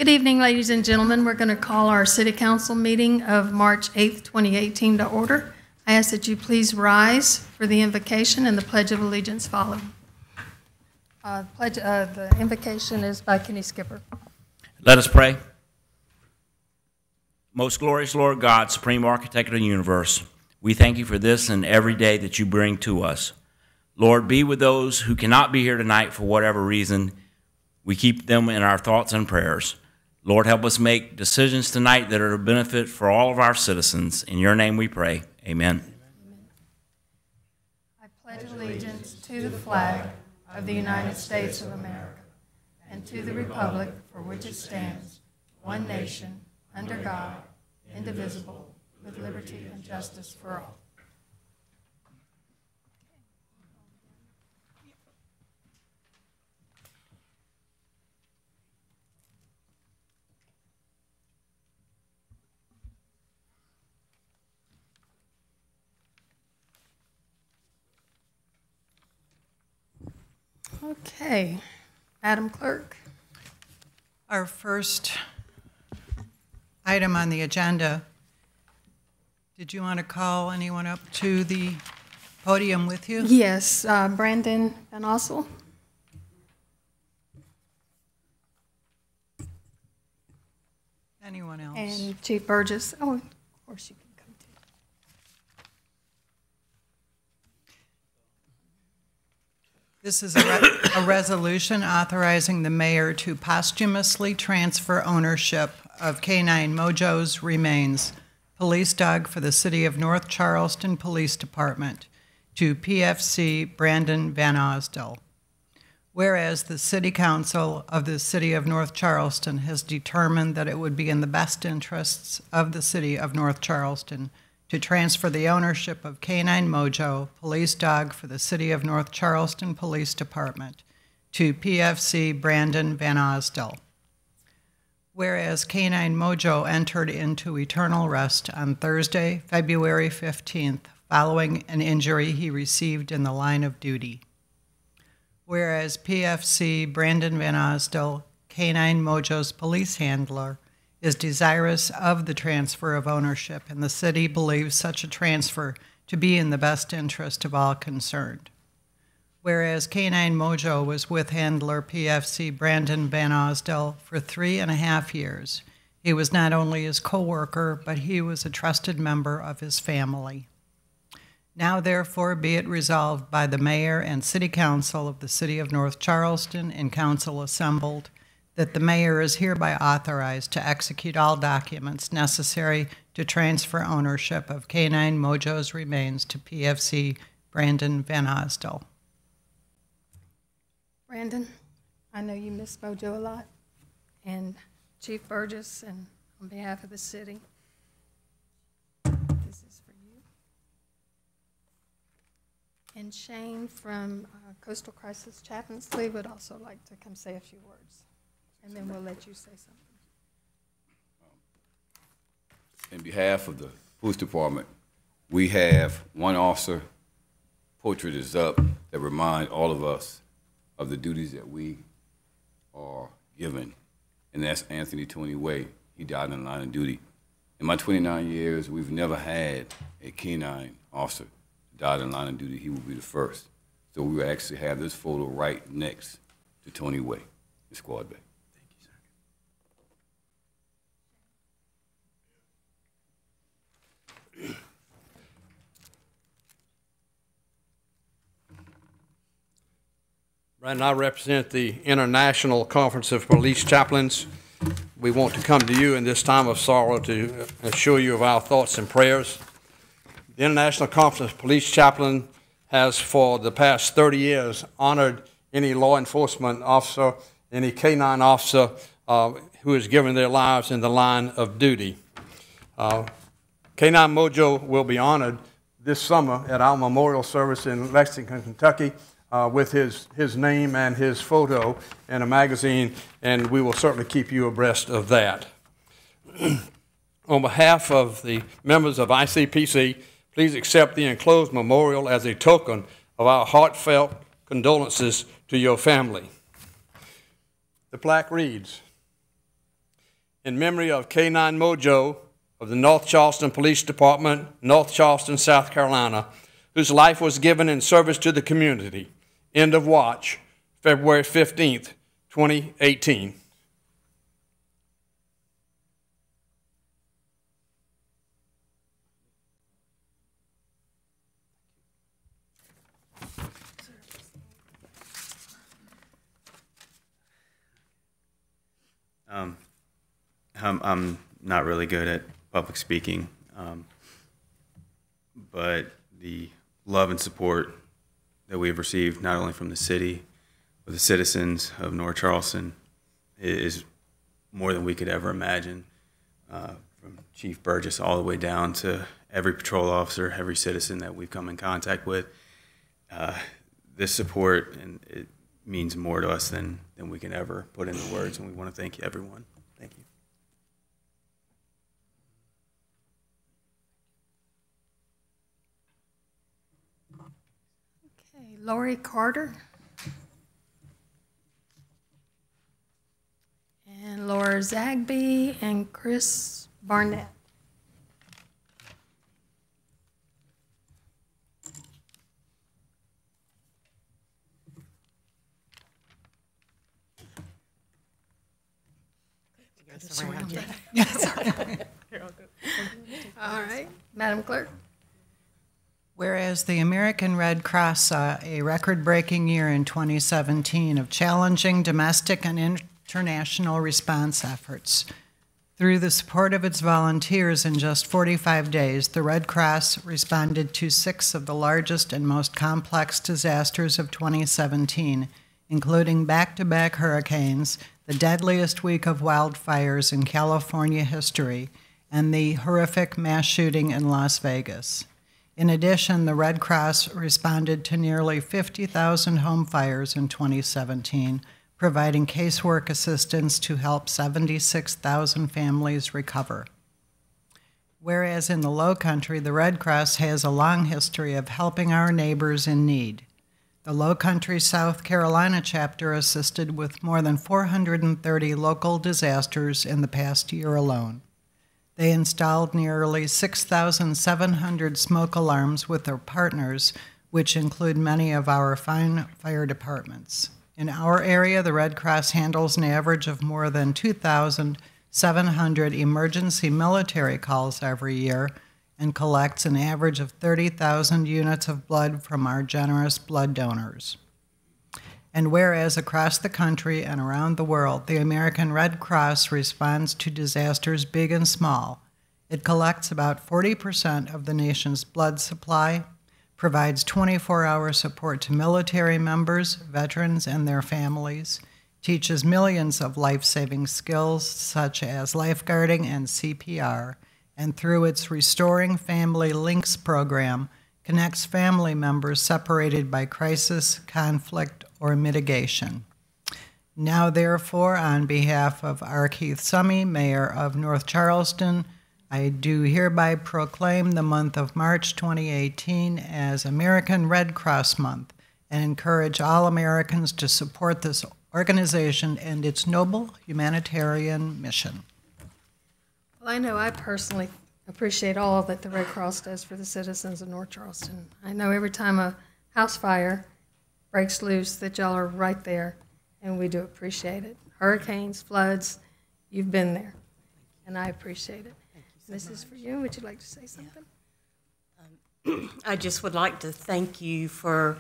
Good evening, ladies and gentlemen. We're going to call our City Council meeting of March 8th, 2018 to order. I ask that you please rise for the invocation and the Pledge of Allegiance follow. The invocation is by Kenny Skipper. Let us pray. Most glorious Lord God, Supreme Architect of the universe, we thank you for this and every day that you bring to us. Lord, be with those who cannot be here tonight for whatever reason. We keep them in our thoughts and prayers. Lord, help us make decisions tonight that are a benefit for all of our citizens. In your name we pray. Amen. I pledge allegiance to the flag of the United States of America and to the republic for which it stands, one nation, under God, indivisible, with liberty and justice for all. Okay, Madam Clerk. Our first item on the agenda, did you want to call anyone up to the podium with you? Yes, Brandon Van Ossel. Anyone else? And Chief Burgess. Oh, of course you can come too. This is a resolution authorizing the mayor to posthumously transfer ownership of K9 Mojo's remains, police dog for the City of North Charleston Police Department, to PFC Brandon Van Osdell. Whereas the City Council of the City of North Charleston has determined that it would be in the best interests of the City of North Charleston to transfer the ownership of K9 Mojo, police dog for the City of North Charleston Police Department, to PFC Brandon Van Osdell. Whereas K9 Mojo entered into eternal rest on Thursday, February 15th, following an injury he received in the line of duty. Whereas PFC Brandon Van Osdell, K9 Mojo's police handler, is desirous of the transfer of ownership, and the city believes such a transfer to be in the best interest of all concerned. Whereas K9 Mojo was with handler PFC Brandon Van Osdell for 3.5 years, he was not only his co-worker, but he was a trusted member of his family. Now therefore be it resolved by the mayor and city council of the City of North Charleston and council assembled that the mayor is hereby authorized to execute all documents necessary to transfer ownership of K9 Mojo's remains to PFC Brandon Van Osdell. Brandon, I know you miss Mojo a lot, and Chief Burgess, and on behalf of the city, this is for you. And Shane from Coastal Crisis Chaplaincy would also like to come say a few words, and then we'll let you say something. In behalf of the police department, we have one officer portrait is up that remind all of us of the duties that we are given, and that's Anthony Tony Way. He died in the line of duty. In my 29 years, we've never had a K9 officer died in line of duty. He will be the first. So we will actually have this photo right next to Tony Way, the squad bay. Thank you, sir. Brandon, I represent the International Conference of Police Chaplains. We want to come to you in this time of sorrow to assure you of our thoughts and prayers. The International Conference of Police Chaplains has for the past 30 years honored any law enforcement officer, any K9 officer who has given their lives in the line of duty. K9 Mojo will be honored this summer at our memorial service in Lexington, Kentucky, with his name and his photo in a magazine, and we will certainly keep you abreast of that. On behalf of the members of ICPC, please accept the enclosed memorial as a token of our heartfelt condolences to your family. The plaque reads, in memory of K9 Mojo of the North Charleston Police Department, North Charleston, South Carolina, whose life was given in service to the community. End of watch, February 15th, 2018. I'm not really good at public speaking, but the love and support that we've received, not only from the city, but the citizens of North Charleston, is more than we could ever imagine. From Chief Burgess all the way down to every patrol officer, every citizen that we've come in contact with. This support, and it means more to us than we can ever put into words, and we want to thank everyone. Thank you. Okay, Lori Carter. And Laura Zagby and Chris Barnett. All right, Madam Clerk. Whereas the American Red Cross saw a record-breaking year in 2017 of challenging domestic and international response efforts. Through the support of its volunteers in just 45 days, the Red Cross responded to 6 of the largest and most complex disasters of 2017, including back-to-back hurricanes, the deadliest week of wildfires in California history, and the horrific mass shooting in Las Vegas. In addition, the Red Cross responded to nearly 50,000 home fires in 2017, providing casework assistance to help 76,000 families recover. Whereas in the Low Country, the Red Cross has a long history of helping our neighbors in need. The Low Country South Carolina chapter assisted with more than 430 local disasters in the past year alone. They installed nearly 6,700 smoke alarms with their partners, which include many of our fine fire departments. In our area, the Red Cross handles an average of more than 2,700 emergency military calls every year and collects an average of 30,000 units of blood from our generous blood donors. And whereas across the country and around the world, the American Red Cross responds to disasters big and small, it collects about 40% of the nation's blood supply, provides 24-hour support to military members, veterans, and their families, teaches millions of life-saving skills such as lifeguarding and CPR, and through its Restoring Family Links program, connects family members separated by crisis, conflict, or mitigation. Now, therefore, on behalf of R. Keith Summey, Mayor of North Charleston, I do hereby proclaim the month of March 2018 as American Red Cross Month and encourage all Americans to support this organization and its noble humanitarian mission. Well, I know I personally appreciate all that the Red Cross does for the citizens of North Charleston. I know every time a house fire breaks loose that y'all are right there, and we do appreciate it. Hurricanes, floods, you've been there, and I appreciate it. This is for you. Would you like to say something? I just would like to thank you for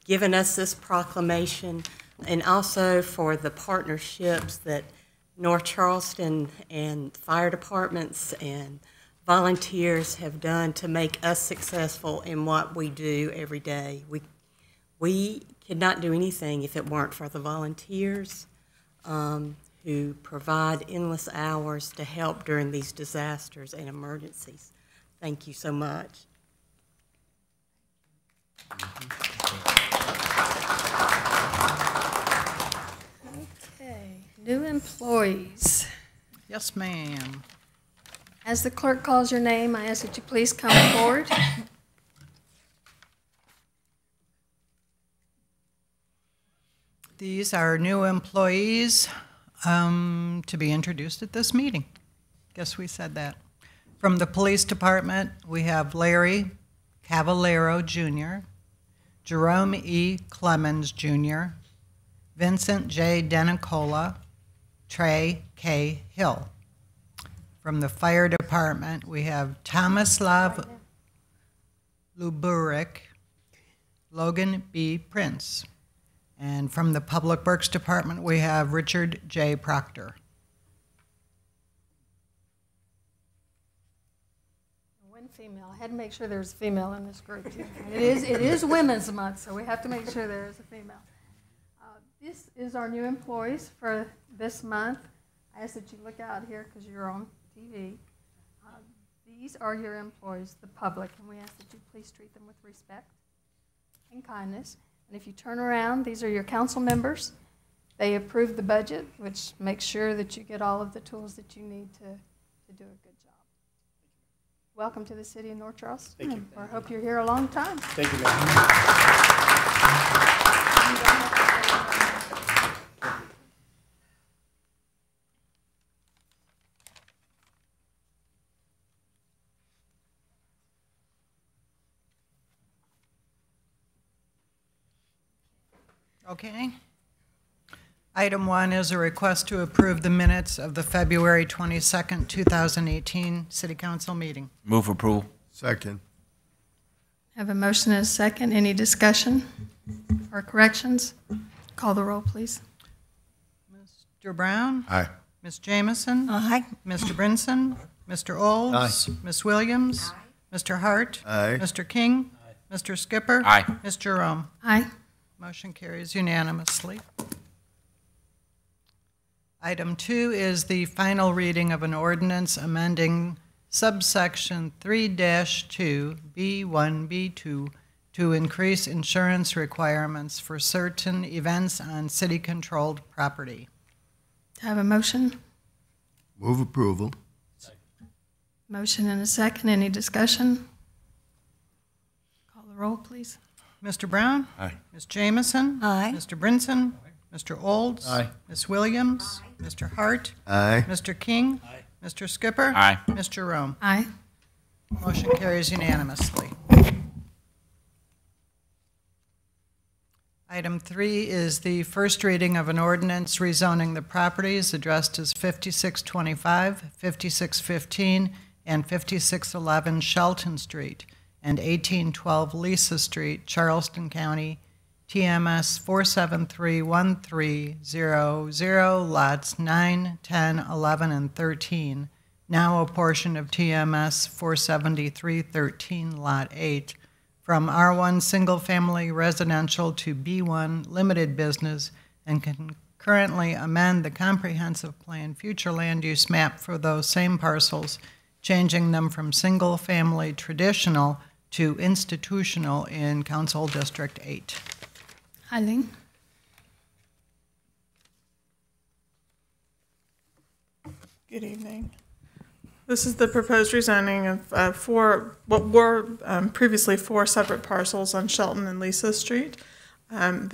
giving us this proclamation and also for the partnerships that North Charleston and fire departments and volunteers have done to make us successful in what we do every day. We could not do anything if it weren't for the volunteers who provide endless hours to help during these disasters and emergencies. Thank you so much. Okay, new employees. Yes, ma'am. As the clerk calls your name, I ask that you please come forward. These are new employees To be introduced at this meeting. Guess we said that. From the police department, we have Larry Cavallero Jr., Jerome E. Clemens Jr., Vincent J. Denicola, Trey K. Hill. From the fire department, we have Tomislav Luburik, Logan B. Prince. And from the public works department, we have Richard J. Proctor. One female. I had to make sure there was a female in this group. It is Women's Month, so we have to make sure there is a female. This is our new employees for this month. I ask that you look out here because you're on TV. These are your employees, the public, and we ask that you please treat them with respect and kindness. And if you turn around, these are your council members. They approve the budget, which makes sure that you get all of the tools that you need to do a good job. Welcome to the city of North Charleston. Thank you. I hope you're here a long time. Thank you, ma'am. Okay. Item 1 is a request to approve the minutes of the February 22nd, 2018 City Council meeting. Move for approval. Second. I have a motion and a second. Any discussion or corrections? Call the roll, please. Mr. Brown? Aye. Ms. Jamison? Aye. Mr. Brinson? Mr. Olds? Aye. Ms. Williams? Mr. Hart? Aye. Mr. King? Mr. Skipper? Aye. Ms. Jerome? Aye. Motion carries unanimously. Item 2 is the final reading of an ordinance amending subsection 3-2 B1B2 to increase insurance requirements for certain events on city-controlled property. Do I have a motion? Move approval. Motion and a second. Any discussion? Call the roll, please. Mr. Brown? Aye. Ms. Jamison? Aye. Mr. Brinson? Mr. Olds? Aye. Ms. Williams? Mr. Hart? Aye. Mr. King? Mr. Skipper? Aye. Ms. Jerome? Aye. Motion carries unanimously. Item 3 is the first reading of an ordinance rezoning the properties addressed as 5625, 5615, and 5611 Shelton Street and 1812 Lisa Street, Charleston County, TMS 4731300, lots 9, 10, 11, and 13, now a portion of TMS 47313, lot 8, from R1 Single Family Residential to B1 Limited Business, and can currently amend the comprehensive plan future land use map for those same parcels, changing them from single family traditional to institutional in Council District 8. Eileen? Good evening. This is the proposed rezoning of what were previously 4 separate parcels on Shelton and Lisa Street. That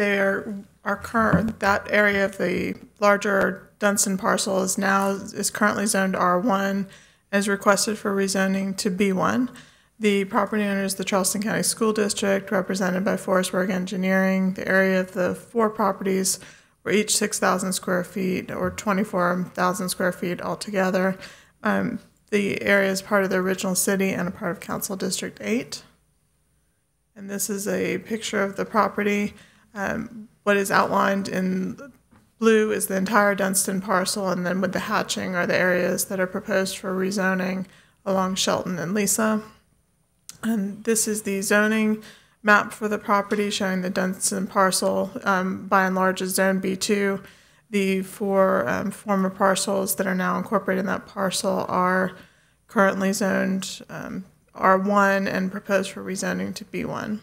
area of the larger Dunstan parcel is currently zoned R1, as requested for rezoning to B1. The property owner is the Charleston County School District, represented by Forestburg Engineering. The area of the 4 properties were each 6,000 square feet, or 24,000 square feet altogether. The area is part of the original city and a part of Council District 8. And this is a picture of the property. What is outlined in blue is the entire Dunstan parcel, and then with the hatching are the areas that are proposed for rezoning along Shelton and Lisa. And this is the zoning map for the property showing the Dunstan parcel, by and large, is Zone B2. The 4 former parcels that are now incorporated in that parcel are currently zoned R1 and proposed for rezoning to B1.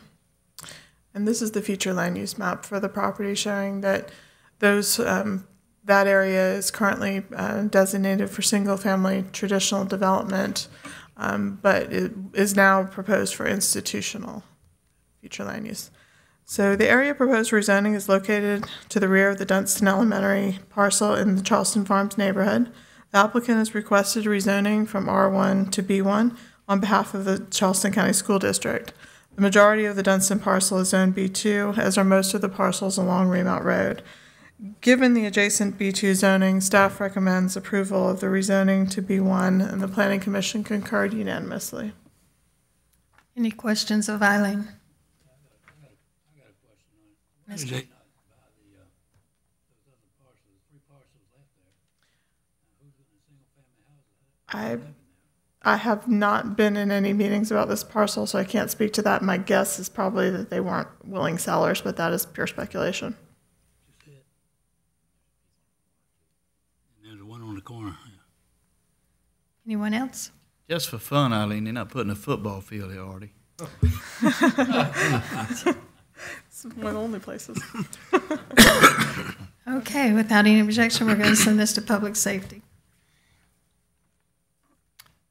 And this is the future land use map for the property showing that that area is currently designated for single-family traditional development, but it is now proposed for institutional future land use. So the area proposed for rezoning is located to the rear of the Dunston Elementary parcel in the Charleston Farms neighborhood. The applicant has requested rezoning from R1 to B1 on behalf of the Charleston County School District. The majority of the Dunston parcel is zoned B2, as are most of the parcels along Remount Road. Given the adjacent B2 zoning, staff recommends approval of the rezoning to B1, and the Planning Commission concurred unanimously. Any questions of Eileen? Mr. I have not been in any meetings about this parcel, so I can't speak to that. My guess is probably that they weren't willing sellers, but that is pure speculation. There's one on the corner. Anyone else? Just for fun, Eileen, they're not putting a football field here, are they? It's one of the only places. Okay, without any objection, we're going to send this to public safety.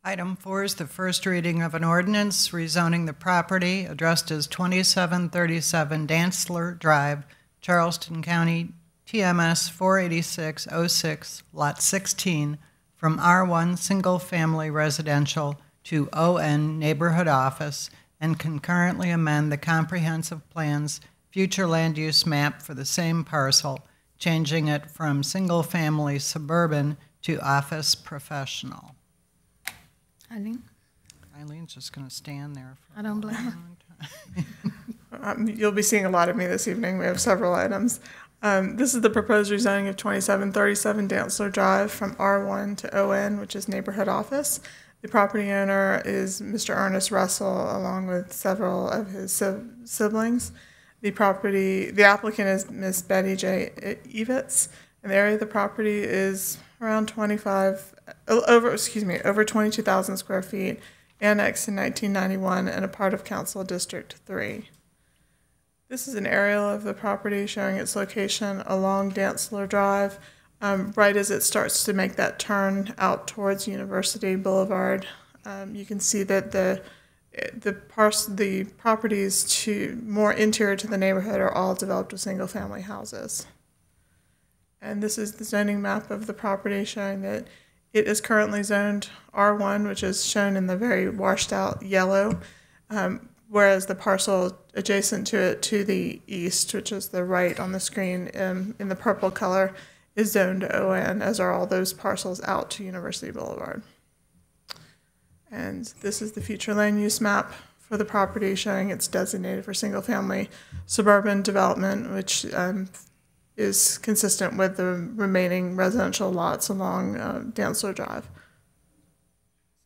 Item 4 is the first reading of an ordinance rezoning the property addressed as 2737 Dantzler Drive, Charleston County, TMS 48606, Lot 16, from R1 Single Family Residential to ON Neighborhood Office, and concurrently amend the comprehensive plan's future land use map for the same parcel, changing it from single family suburban to office professional. Eileen? Eileen's just going to stand there. I don't blame her. You'll be seeing a lot of me this evening. We have several items. This is the proposed rezoning of 2737 Dantzler Drive from R1 to ON, which is neighborhood office. The property owner is Mr. Ernest Russell, along with several of his siblings. The applicant is Ms. Betty J. Evitz, and the area of the property is around over 22,000 square feet, annexed in 1991 and a part of Council District 3. This is an aerial of the property showing its location along Dantzler Drive, right as it starts to make that turn out towards University Boulevard. You can see that the properties to more interior to the neighborhood are all developed with single-family houses. And this is the zoning map of the property showing that it is currently zoned R1, which is shown in the very washed-out yellow, whereas the parcel adjacent to it to the east, which is the right on the screen in the purple color, is zoned ON, as are all those parcels out to University Boulevard. And this is the future land use map for the property showing it's designated for single-family suburban development, which is consistent with the remaining residential lots along Dantzler Drive.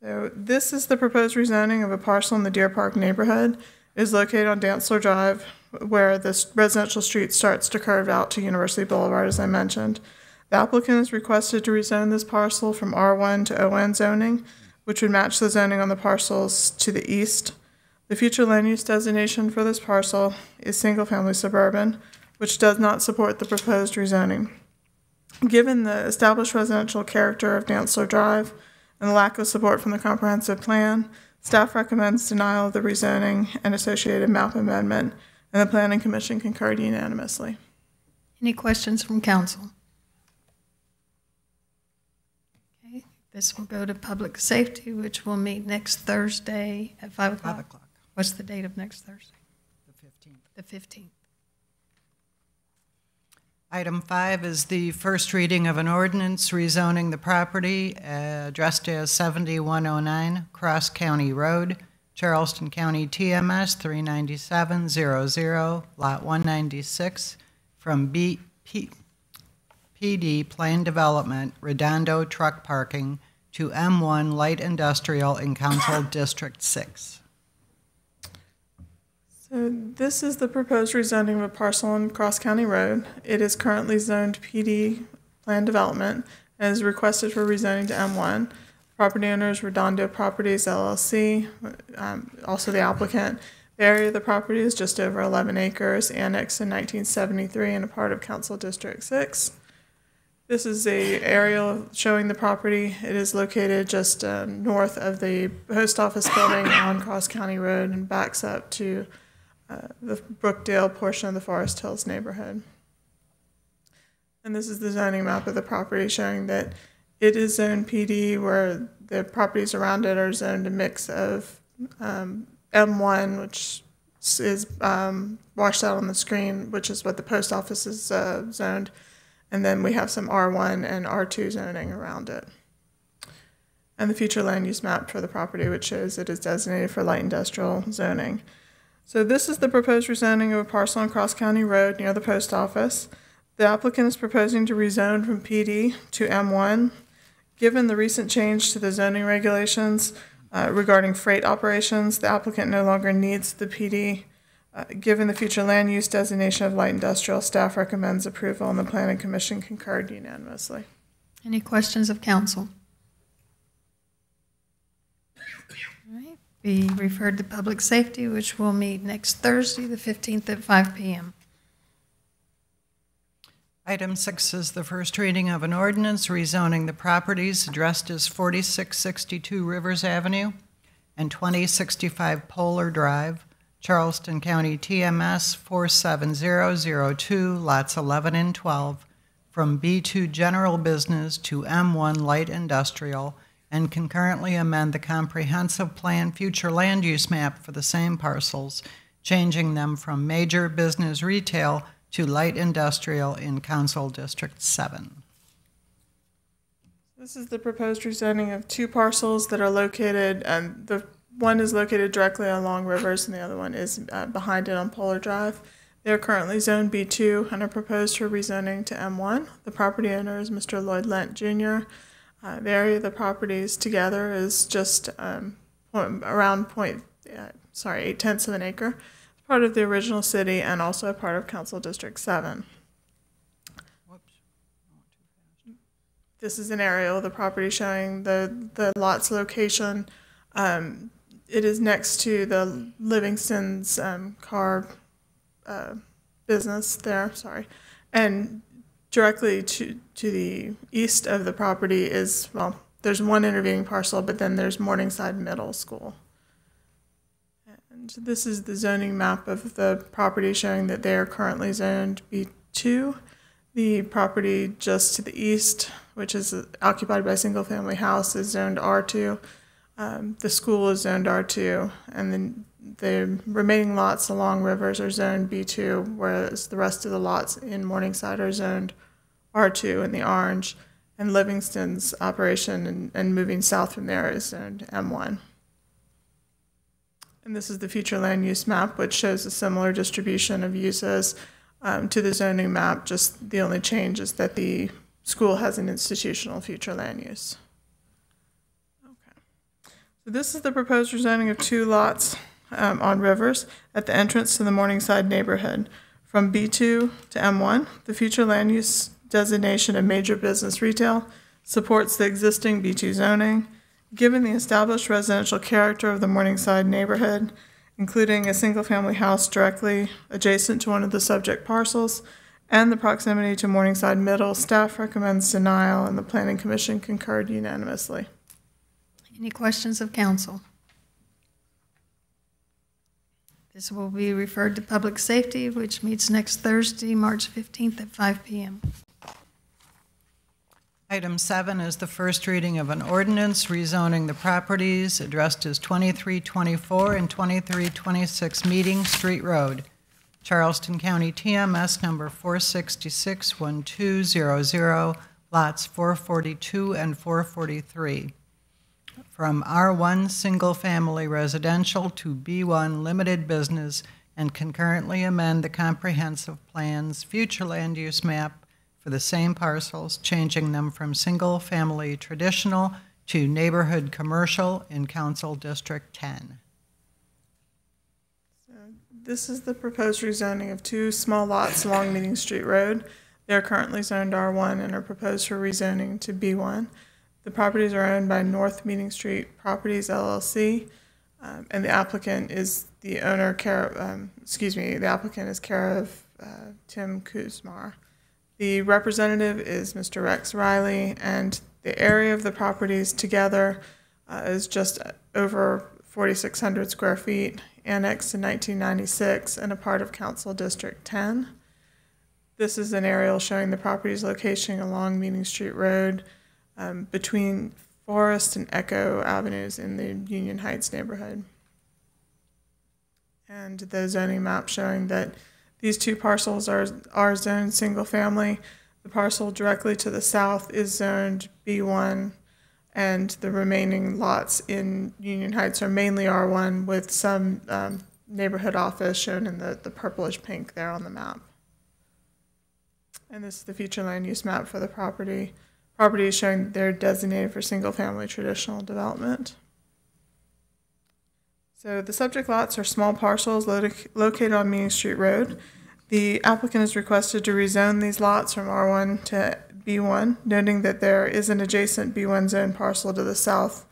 So this is the proposed rezoning of a parcel in the Deer Park neighborhood. It is located on Dantzler Drive, where this residential street starts to curve out to University Boulevard, as I mentioned. The applicant has requested to rezone this parcel from R1 to ON zoning, which would match the zoning on the parcels to the east. The future land use designation for this parcel is single-family suburban, which does not support the proposed rezoning. Given the established residential character of Dantzler Drive and the lack of support from the comprehensive plan, staff recommends denial of the rezoning and associated map amendment, and the Planning Commission concurred unanimously. Any questions from council? Okay, this will go to public safety, which will meet next Thursday at 5 o'clock. 5 o'clock. What's the date of next Thursday? The 15th. The 15th. Item 5 is the first reading of an ordinance rezoning the property addressed as 7109 Cross County Road, Charleston County TMS 39700, Lot 196, from PD Planned Development, Redondo Truck Parking, to M1 Light Industrial in Council District 6. So this is the proposed rezoning of a parcel on Cross County Road. It is currently zoned PD Planned Development and is requested for rezoning to M1. Property owner is Redondo Properties LLC, also the applicant. The area of the property is just over 11 acres, annexed in 1973 and a part of Council District 6. This is an aerial showing the property. It is located just north of the post office building on Cross County Road and backs up to the Brookdale portion of the Forest Hills neighborhood. And this is the zoning map of the property showing that it is zoned PD, where the properties around it are zoned a mix of M1, which is washed out on the screen, which is what the post office is zoned. And then we have some R1 and R2 zoning around it. And the future land use map for the property, which shows it is designated for light industrial zoning. So this is the proposed rezoning of a parcel on Cross County Road near the post office. The applicant is proposing to rezone from PD to M1. Given the recent change to the zoning regulations regarding freight operations, the applicant no longer needs the PD. Given the future land use designation of light industrial, staff recommends approval, and the Planning Commission concurred unanimously. Any questions of council? All right. Be referred to Public Safety, which will meet next Thursday, the 15th at 5 p.m. Item 6 is the first reading of an ordinance rezoning the properties addressed as 4662 Rivers Avenue and 2065 Polar Drive, Charleston County TMS 47002, lots 11 and 12, from B2 General Business to M1 Light Industrial, and concurrently amend the comprehensive plan future land use map for the same parcels, changing them from major business retail to light industrial in Council District 7. This is the proposed rezoning of two parcels that are located, and the one is located directly along Rivers and the other one is behind it on Polar Drive. They are currently zoned B2 and are proposed for rezoning to M1. The property owner is Mr. Lloyd Lent Jr. The area of the properties together is just around 8/10 of an acre. Part of the original city and also a part of Council District 7. This is an aerial of the property showing the lot's location. It is next to the Livingston's car business there, and directly to the east of the property is, well, there's one intervening parcel, but then there's Morningside Middle School. And this is the zoning map of the property showing that they are currently zoned B2. The property just to the east, which is occupied by a single-family house, is zoned R2. The school is zoned R2, and then the remaining lots along Rivers are zoned B2, whereas the rest of the lots in Morningside are zoned R2 in the orange, and Livingston's operation and moving south from there is zoned M1. And this is the future land use map, which shows a similar distribution of uses to the zoning map, just the only change is that the school has an institutional future land use. Okay. So this is the proposed rezoning of two lots on Rivers at the entrance to the Morningside neighborhood. From B2 to M1, the future land use designation of major business retail supports the existing B2 zoning. Given the established residential character of the Morningside neighborhood, including a single-family house directly adjacent to one of the subject parcels, and the proximity to Morningside Middle, staff recommends denial, and the Planning Commission concurred unanimously. Any questions of council? This will be referred to Public Safety, which meets next Thursday, March 15th at 5 p.m. Item 7 is the first reading of an ordinance rezoning the properties addressed as 2324 and 2326 Meeting Street Road, Charleston County TMS number 4661200, lots 442 and 443, from R1 Single Family Residential to B1 Limited Business, and concurrently amend the comprehensive plan's future land use map for the same parcels, changing them from single-family traditional to neighborhood commercial in Council District 10. So this is the proposed rezoning of two small lots along Meeting Street Road. They are currently zoned R1 and are proposed for rezoning to B1. The properties are owned by North Meeting Street Properties, LLC, and the applicant is the owner, the applicant is care of Tim Kuzmar. The representative is Mr. Rex Riley, and the area of the properties together is just over 4,600 square feet, annexed in 1996 and a part of Council District 10. This is an aerial showing the property's location along Meeting Street Road between Forest and Echo Avenues in the Union Heights neighborhood. And the zoning map showing that these two parcels are zoned single family. The parcel directly to the south is zoned B1, and the remaining lots in Union Heights are mainly R1 with some neighborhood office shown in the purplish pink there on the map. And this is the future land use map for the property. Property is showing they're designated for single family traditional development. So the subject lots are small parcels located on Meeting Street Road. The applicant is requested to rezone these lots from R1 to B1, noting that there is an adjacent B1 zone parcel to the south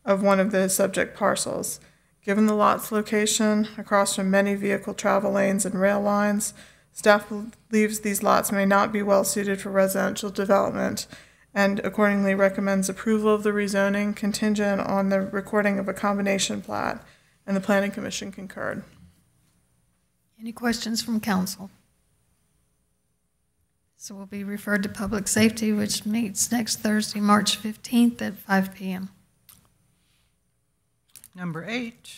of one of the subject parcels. Given the lot's location across from many vehicle travel lanes and rail lines, staff believes these lots may not be well suited for residential development and accordingly recommends approval of the rezoning contingent on the recording of a combination plat, and the Planning Commission concurred. Any questions from council? So will be referred to Public Safety, which meets next Thursday, March 15th at 5 p.m. Number 8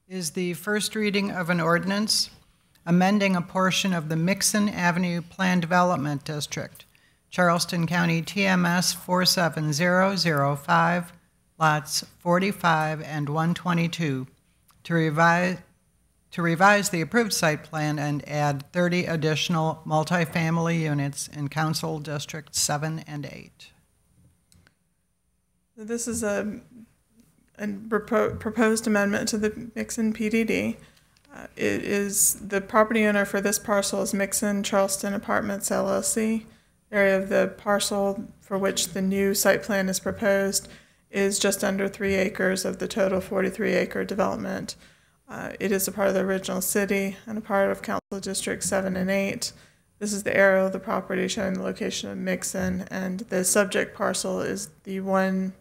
is the first reading of an ordinance amending a portion of the Mixon Avenue Plan Development District, Charleston County TMS 47005, lots 45 and 122, to revise the approved site plan and add 30 additional multifamily units in Council Districts 7 and 8. This is a proposed amendment to the Mixon PDD. It is the property owner for this parcel is Mixon Charleston Apartments LLC. The area of the parcel for which the new site plan is proposed is just under 3 acres of the total 43-acre development. It is a part of the original city and a part of Council District 7 and 8. This is the aerial of the property showing the location of Mixon, and the subject parcel is the one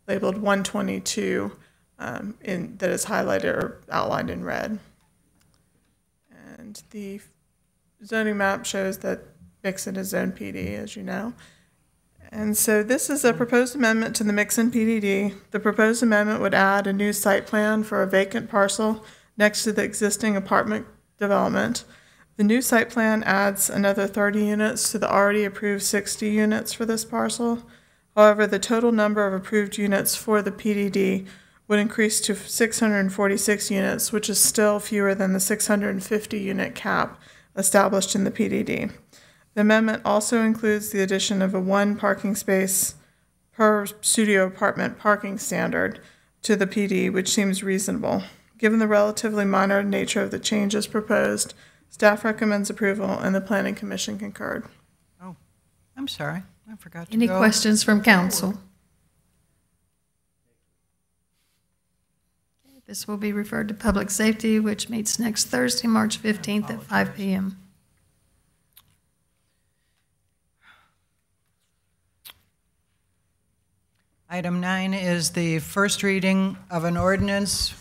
labeled 122 that is highlighted or outlined in red. And the zoning map shows that Mixon is zone PD, as you know. And so this is a proposed amendment to the Mixon PDD. The proposed amendment would add a new site plan for a vacant parcel next to the existing apartment development. The new site plan adds another 30 units to the already approved 60 units for this parcel. However, the total number of approved units for the PDD would increase to 646 units, which is still fewer than the 650 unit cap established in the PDD. The amendment also includes the addition of a 1 parking space per studio apartment parking standard to the PD, which seems reasonable. Given the relatively minor nature of the changes proposed, staff recommends approval and the Planning Commission concurred. Oh, I'm sorry. I forgot to Any go. questions from council? Okay, this will be referred to Public Safety, which meets next Thursday, March 15th at 5 p.m. Item 9 is the first reading of an ordinance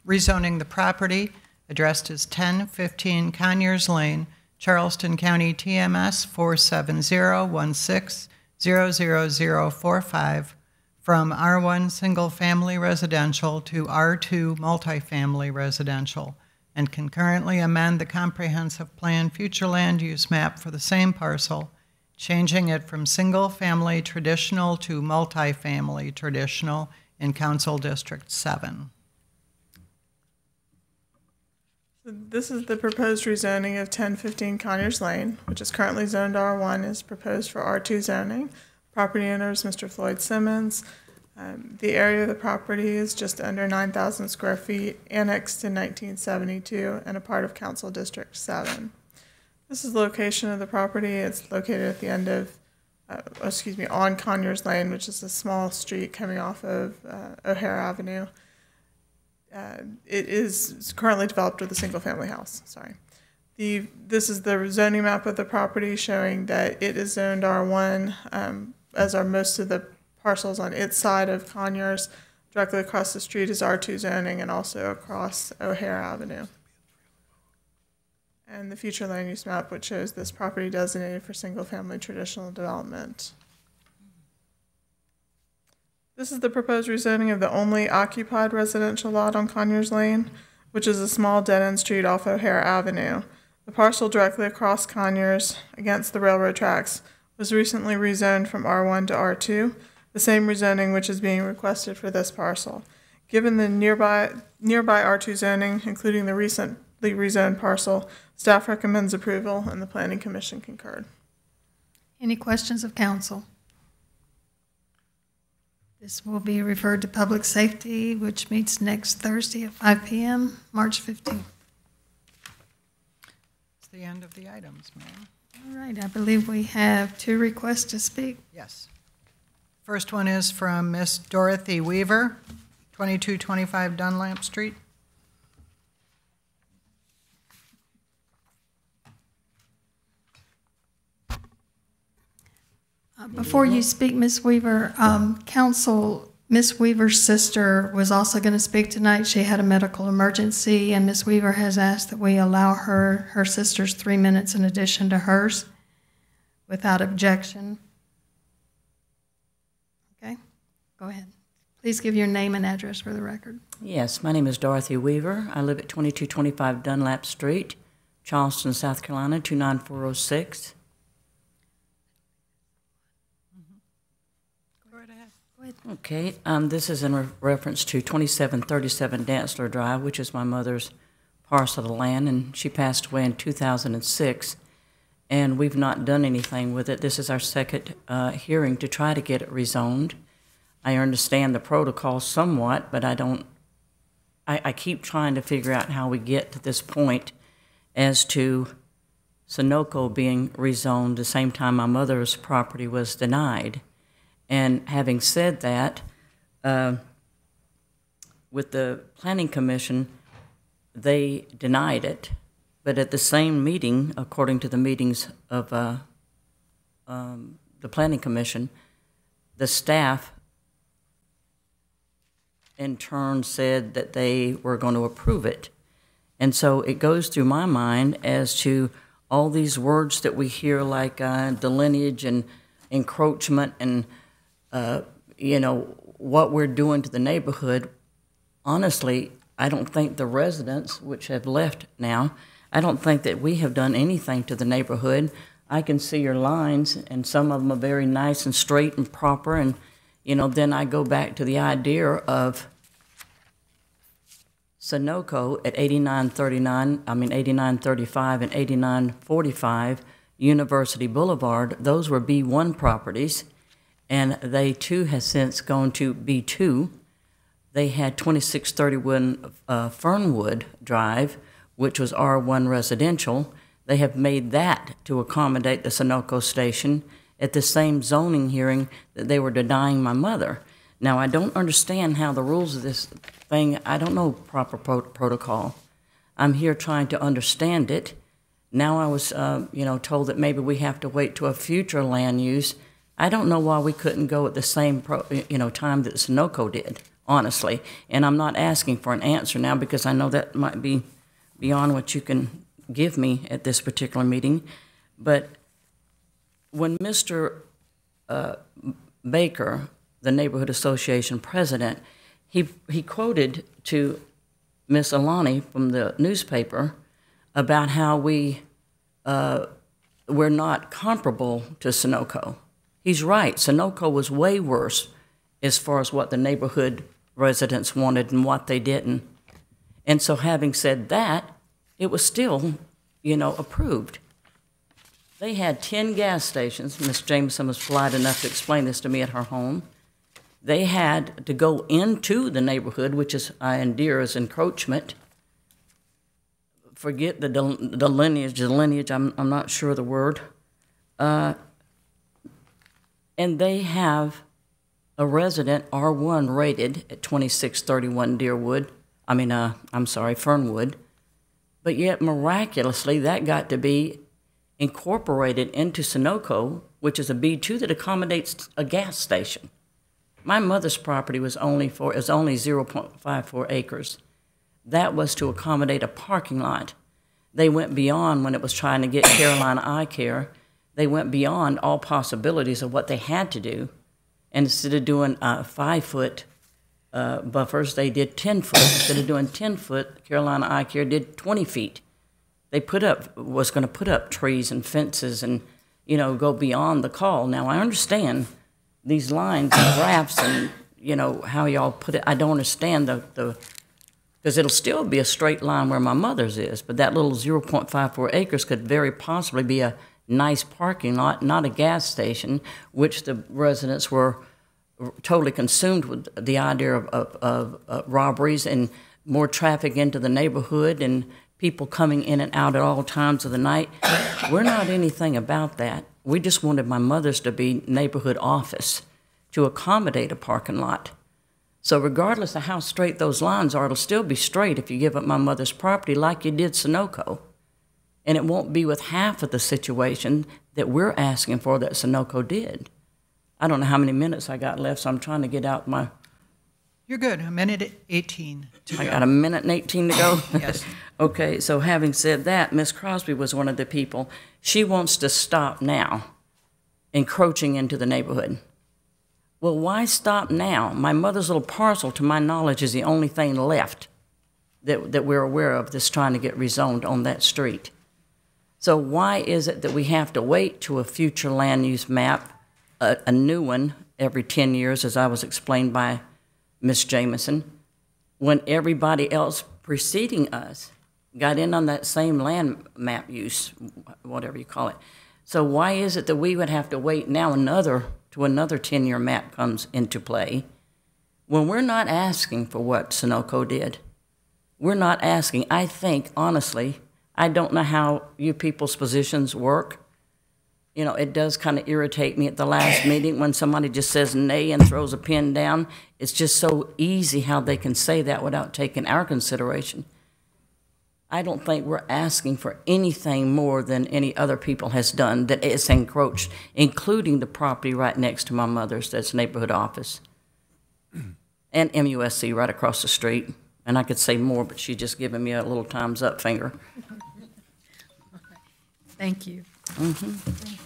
rezoning the property addressed as 1015 Conyers Lane, Charleston County TMS 47016000045 from R1 Single Family Residential to R2 Multifamily Residential, and concurrently amend the comprehensive plan future land use map for the same parcel, changing it from single-family traditional to multifamily traditional in Council District 7. This is the proposed rezoning of 1015 Conyers Lane, which is currently zoned R1, is proposed for R2 zoning. Property owner is Mr. Floyd Simmons. The area of the property is just under 9,000 square feet, annexed in 1972, and a part of Council District 7. This is the location of the property. It's located at the end of, on Conyers Lane, which is a small street coming off of O'Hare Avenue. It is currently developed with a single-family house. This is the zoning map of the property showing that it is zoned R1, as are most of the parcels on its side of Conyers. Directly across the street is R2 zoning and also across O'Hare Avenue. And the future land use map, which shows this property designated for single-family traditional development. This is the proposed rezoning of the only occupied residential lot on Conyers Lane, which is a small dead-end street off O'Hare Avenue. The parcel directly across Conyers, against the railroad tracks, was recently rezoned from R1 to R2, the same rezoning which is being requested for this parcel. Given the nearby R2 zoning, including the recently rezoned parcel, staff recommends approval and the Planning Commission concurred. Any questions of council? This will be referred to Public Safety, which meets next Thursday at 5 p.m., March 15th. It's the end of the items, ma'am. All right, I believe we have 2 requests to speak. Yes. First one is from Miss Dorothy Weaver, 2225 Dunlap Street. Before you speak, Ms. Weaver, Ms. Weaver's sister was also going to speak tonight. She had a medical emergency, and Ms. Weaver has asked that we allow her sister's 3 minutes in addition to hers without objection. Okay, go ahead. Please give your name and address for the record. Yes, my name is Dorothy Weaver. I live at 2225 Dunlap Street, Charleston, South Carolina, 29406. Okay, this is in reference to 2737 Dantzler Drive, which is my mother's parcel of land, and she passed away in 2006, and we've not done anything with it. This is our second hearing to try to get it rezoned. I understand the protocol somewhat, but I keep trying to figure out how we get to this point as to Sunoco being rezoned the same time my mother's property was denied. And having said that, with the Planning Commission, they denied it, but at the same meeting, according to the meetings of the Planning Commission, the staff in turn said that they were going to approve it. And so it goes through my mind as to all these words that we hear like delineage and encroachment and you know, what we're doing to the neighborhood. Honestly, I don't think the residents, which have left now, I don't think that we have done anything to the neighborhood. I can see your lines, and some of them are very nice and straight and proper, and, you know, then I go back to the idea of Sunoco at 8935 and 8945 University Boulevard. Those were B1 properties, and they too have since gone to B2. They had 2631 Fernwood Drive, which was R1 residential. They have made that to accommodate the Sunoco station at the same zoning hearing that they were denying my mother. Now, I don't understand how the rules of this thing, I don't know proper protocol. I'm here trying to understand it. Now I was, you know, told that maybe we have to wait to a future land use. I don't know why we couldn't go at the same time that Sunoco did, honestly. And I'm not asking for an answer now because I know that might be beyond what you can give me at this particular meeting. But when Mr. Baker, the Neighborhood Association president, he quoted to Miss Alani from the newspaper about how we're not comparable to Sunoco. He's right. Sunoco was way worse as far as what the neighborhood residents wanted and what they didn't. And so having said that, it was still, you know, approved. They had 10 gas stations. Miss Jameson was polite enough to explain this to me at her home. They had to go into the neighborhood, which is I endear as encroachment. Forget the lineage, I'm not sure of the word. And they have a resident R1 rated at 2631 Fernwood. But yet, miraculously, that got to be incorporated into Sunoco, which is a B2 that accommodates a gas station. My mother's property was only 0.54 acres. That was to accommodate a parking lot. They went beyond when it was trying to get Carolina Eye Care. They went beyond all possibilities of what they had to do. And instead of doing 5-foot buffers, they did 10-foot. Instead of doing 10-foot, Carolina Eye Care did 20 feet. They was going to put up trees and fences and, go beyond the call. Now, I understand these lines and graphs and, how y'all put it. I don't understand because it'll still be a straight line where my mother's is, but that little 0.54 acres could very possibly be a nice parking lot, not a gas station, which the residents were totally consumed with the idea of robberies and more traffic into the neighborhood and people coming in and out at all times of the night. We're not anything about that. We just wanted my mother's to be neighborhood office to accommodate a parking lot. So regardless of how straight those lines are, it'll still be straight if you give up my mother's property like you did Sunoco. And it won't be with half of the situation that we're asking for that Sunoco did. I don't know how many minutes I got left, so I'm trying to get out my... You're good. A minute 18 to go. I got a minute and 18 to go? Yes. Okay, so having said that, Miss Crosby was one of the people. She wants to stop now encroaching into the neighborhood. Well, why stop now? My mother's little parcel, to my knowledge, is the only thing left that we're aware of that's trying to get rezoned on that street. So why is it that we have to wait to a future land use map, a new one, every 10 years, as I was explained by Ms. Jameson, when everybody else preceding us got in on that same land map use, whatever you call it? So why is it that we would have to wait now another 10-year map comes into play when we're not asking for what Sunoco did? We're not asking. I think, honestly, I don't know how you people's positions work. It does kind of irritate me at the last meeting when somebody just says nay and throws a pen down. It's just so easy how they can say that without taking our consideration. I don't think we're asking for anything more than any other people has done that is encroached, including the property right next to my mother's, that's neighborhood office, and MUSC right across the street. And I could say more, but she's just giving me a little thumbs up finger. Thank you. Mm-hmm. Thank you.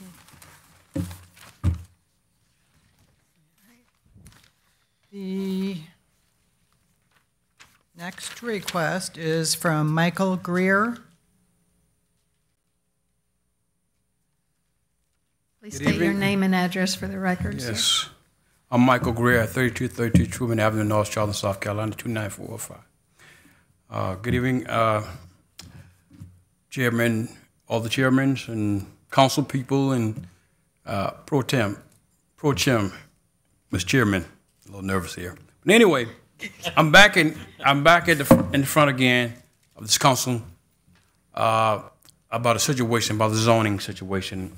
The next request is from Michael Greer. Please Good state your evening. name and address for the record, sir. Yes. I'm Michael Greer at 3232 Truman Avenue, North Charleston, South Carolina, 29405. Good evening, Chairman, all the chairmen and council people and pro tem, Mr. Chairman. A little nervous here. But anyway, I'm back in the front again of this council about a situation, about the zoning situation.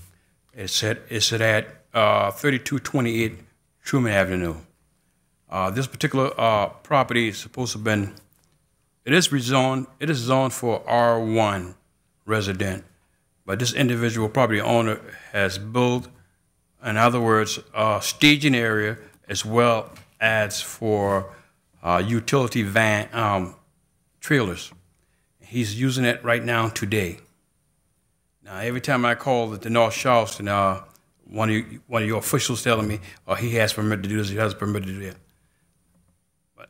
It's at 3228 Truman Avenue. This particular property is supposed to have been, it is zoned for R1 resident, but this individual property owner has built, in other words, a staging area as well as for utility van trailers. He's using it right now today. Now, every time I call at the North Charleston, one of your officials telling me, "Oh, he has permit to do this, he has permit to do that."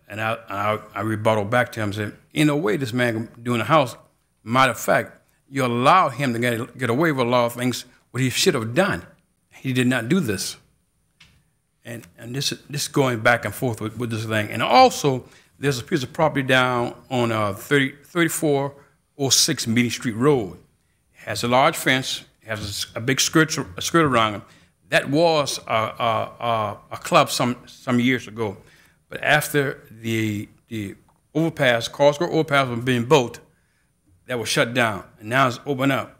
And I rebuttal back to him and said, "In a way, this man doing a house. Matter of fact, you allow him to get away with a lot of things what he should have done. He did not do this." And this going back and forth with this thing. And also, there's a piece of property down on 3406 Meeting Street Road. It has a large fence, has a big skirt around it. That was a club some years ago. But after the overpass, Carsgrove overpass was being built, that was shut down, and now it's open up.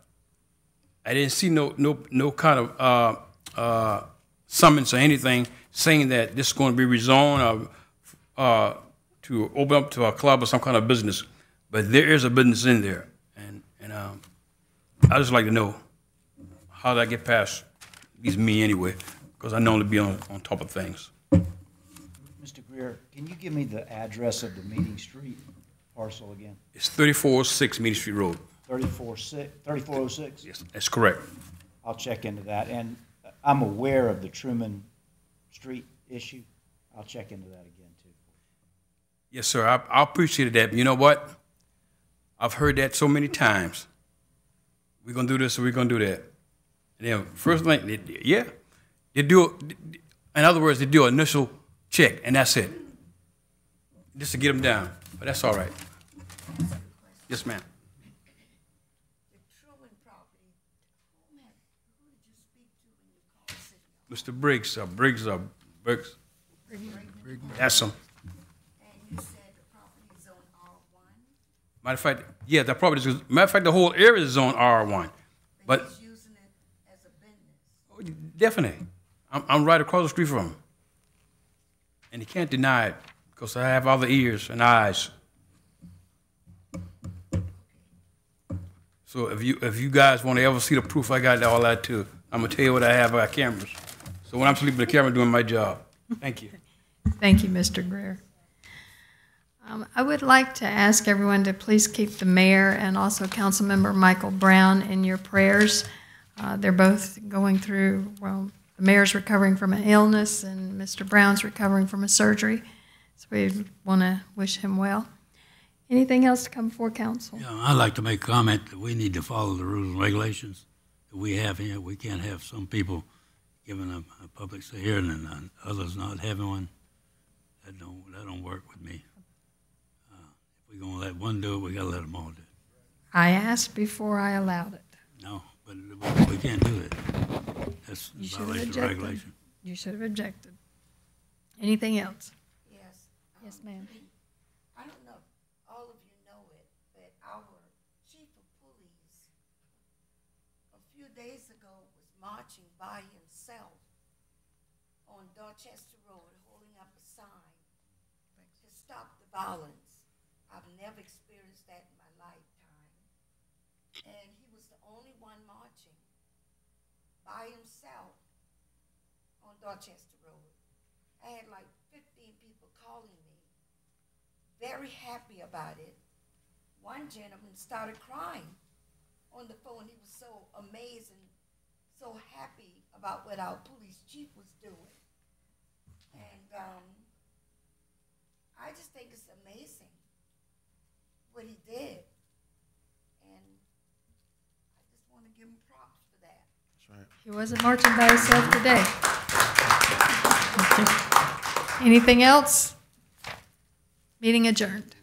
I didn't see no kind of summons or anything saying that this is going to be rezoned to open up to a club or some kind of business. But there is a business in there, and I just like to know how did I get past these me anyway, because I normally be on top of things. Greer, can you give me the address of the Meeting Street parcel again? It's 3406 Meeting Street Road. 3406? Yes, that's correct. I'll check into that. And I'm aware of the Truman Street issue. I'll check into that again, too. Yes, sir. I appreciate that. But you know what? I've heard that so many times. We're going to do this or we're going to do that. And then first thing, they do, in other words, they do an initial check, and that's it. Just to get them down. But that's all right. Yes, ma'am. Mr. Briggs. That's him. And you said the property is on R1? Matter of fact, yeah, the property is, matter of fact, the whole area is on R1. But he's using it as a business? Definitely. I'm right across the street from him. And he can't deny it because I have other ears and eyes. So if you guys want to ever see the proof, I got all that too. I'm going to tell you what I have on cameras. So when I'm sleeping, the camera doing my job. Thank you. Thank you, Mr. Greer. I would like to ask everyone to please keep the mayor and also Councilmember Michael Brown in your prayers. They're both going through, well, the mayor's recovering from an illness and Mr. Brown's recovering from a surgery. So we want to wish him well. Anything else to come before council? Yeah, I'd like to make a comment that we need to follow the rules and regulations that we have here. We can't have some people giving a public hearing and others not having one. That don't work with me. If we're gonna let one do it, we gotta let them all do it. I asked before I allowed it. No, but we can't do that. That's You a should have violation of objected. regulation. You should have objected. Anything else? Yes. Yes, ma'am. I don't know if all of you know it, but our chief of police a few days ago was marching by himself on Dorchester Road holding up a sign to stop the violence. I've never experienced that in my lifetime. And he was the only one marching by himself on Dorchester Road. I had like 15 people calling me, very happy about it. One gentleman started crying on the phone. He was so amazed and so happy about what our police chief was doing. And I just think it's amazing what he did. And I just want to give him props for that. That's right. He wasn't marching by himself today. Anything else? Meeting adjourned.